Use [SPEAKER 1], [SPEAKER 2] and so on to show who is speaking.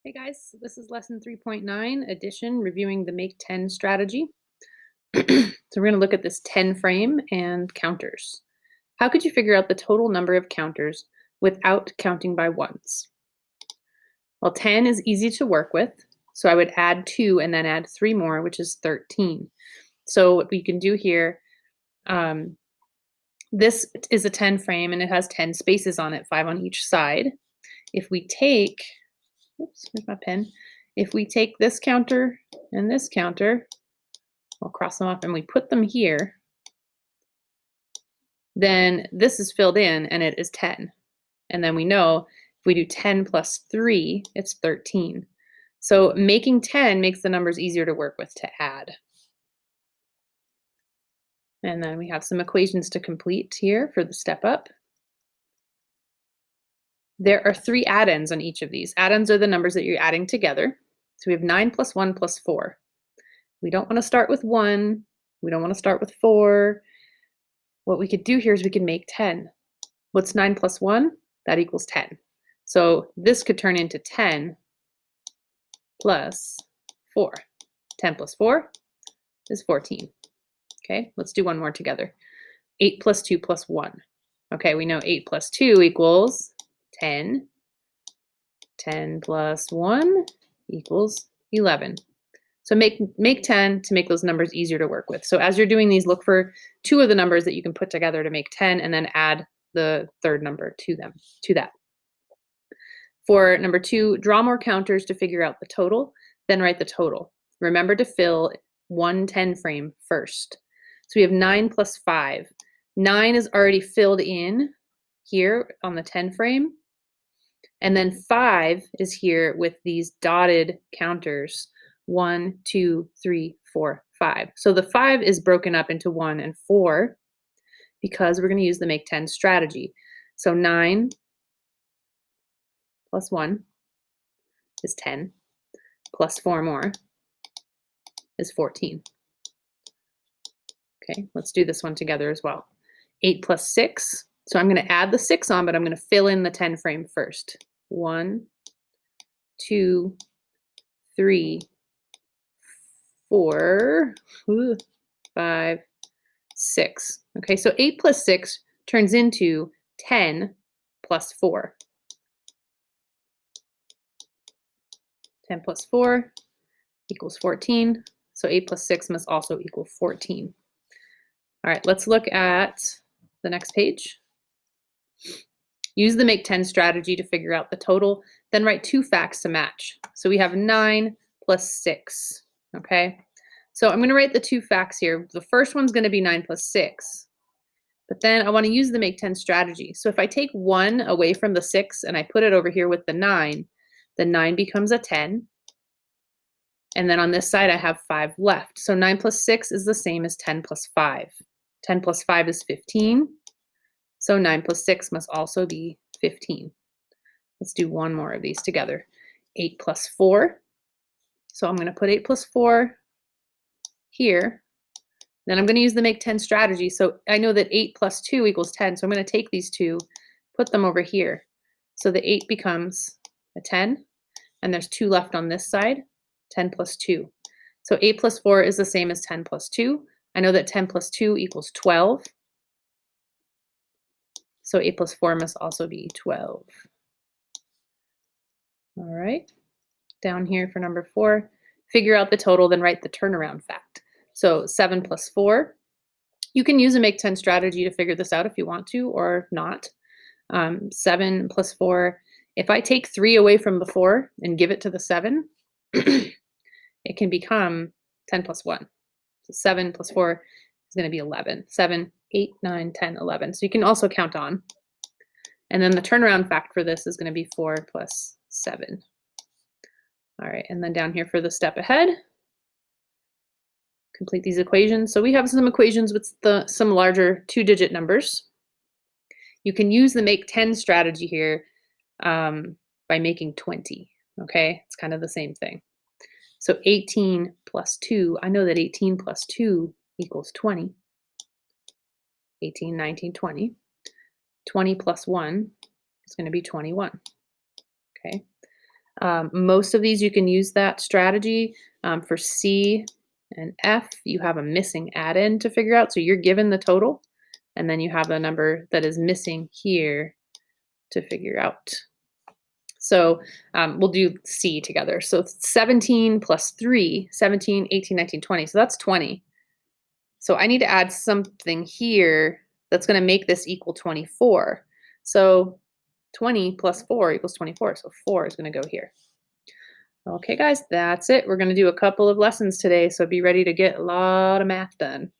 [SPEAKER 1] Hey guys, so this is lesson 3.9, addition, reviewing the make 10 strategy. So we're going to look at this 10 frame and counters. How could you figure out the total number of counters without counting by ones? Well, 10 is easy to work with, so I would add 2 and then add 3 more, which is 13. So what we can do here, um, this is a 10 frame and it has 10 spaces on it, 5 on each side. If we take, oops, here's my pen. If we take this counter and this counter, we'll cross them off and we put them here, then this is filled in and it is 10. And then we know if we do 10 plus 3, it's 13. So making 10 makes the numbers easier to work with to add. And then we have some equations to complete here for the step up. There are 3 add-ins on each of these. Add-ins are the numbers that you're adding together. So we have 9 plus 1 plus 4. We don't want to start with 1. We don't want to start with 4. What we could do here is we can make 10. What's 9 plus 1? That equals 10. So this could turn into 10 plus 4. 10 plus 4 is 14. Okay, let's do one more together. 8 plus 2 plus 1. Okay, we know 8 plus 2 equals 10. 10 plus 1 equals 11. So make 10 to make those numbers easier to work with. So as you're doing these, look for 2 of the numbers that you can put together to make 10 and then add the third number to that. For number 2, draw more counters to figure out the total, then write the total. Remember to fill one 10 frame first. So we have 9 plus 5. 9 is already filled in here on the 10 frame. And then 5 is here with these dotted counters. 1, 2, 3, 4, 5. So the 5 is broken up into 1 and 4 because we're going to use the make 10 strategy. So 9 plus 1 is 10, plus 4 more is 14. Okay, let's do this one together as well. 8 plus 6. So I'm going to add the 6 on, but I'm going to fill in the 10 frame first. 1, 2, 3, 4, 5, 6. Okay, so 8 plus 6 turns into 10 plus 4. 10 plus 4 equals 14. So 8 plus 6 must also equal 14. All right, let's look at the next page. Use the make 10 strategy to figure out the total, then write 2 facts to match. So we have 9 plus 6, okay? So I'm going to write the 2 facts here. The first one's going to be 9 plus 6. But then I want to use the make 10 strategy. So if I take 1 away from the 6 and I put it over here with the 9 becomes a 10. And then on this side, I have 5 left. So 9 plus 6 is the same as 10 plus 5. 10 plus 5 is 15. So 9 plus 6 must also be 15. Let's do one more of these together. 8 plus 4. So I'm going to put 8 plus 4 here. Then I'm going to use the make 10 strategy. So I know that 8 plus 2 equals 10. So I'm going to take these 2, put them over here. So the 8 becomes a 10. And there's 2 left on this side. 10 plus 2. So 8 plus 4 is the same as 10 plus 2. I know that 10 plus 2 equals 12. So 8 plus 4 must also be 12. All right. Down here for number 4, figure out the total, then write the turnaround fact. So 7 plus 4. You can use a make 10 strategy to figure this out if you want to or not. 7 plus 4. If I take 3 away from the 4 and give it to the 7, it can become 10 plus 1. So 7 plus 4 is going to be 11. 7, 8, 9, 10, 11. So you can also count on. And then the turnaround fact for this is going to be 4 plus 7. All right, and then down here for the step ahead, complete these equations. So we have some equations with some larger 2-digit numbers. You can use the make 10 strategy here by making 20, okay? It's kind of the same thing. So 18 plus 2, I know that 18 plus 2 equals 20. 18, 19, 20. 20 plus 1 is going to be 21, okay? Most of these you can use that strategy. For C and F, you have a missing add-in to figure out. So you're given the total, and then you have a number that is missing here to figure out. So we'll do C together. So 17 plus 3, 17, 18, 19, 20. So that's 20. So I need to add something here that's going to make this equal 24. So 20 plus 4 equals 24. So 4 is going to go here. Okay, guys, that's it. We're going to do a couple of lessons today, so be ready to get a lot of math done.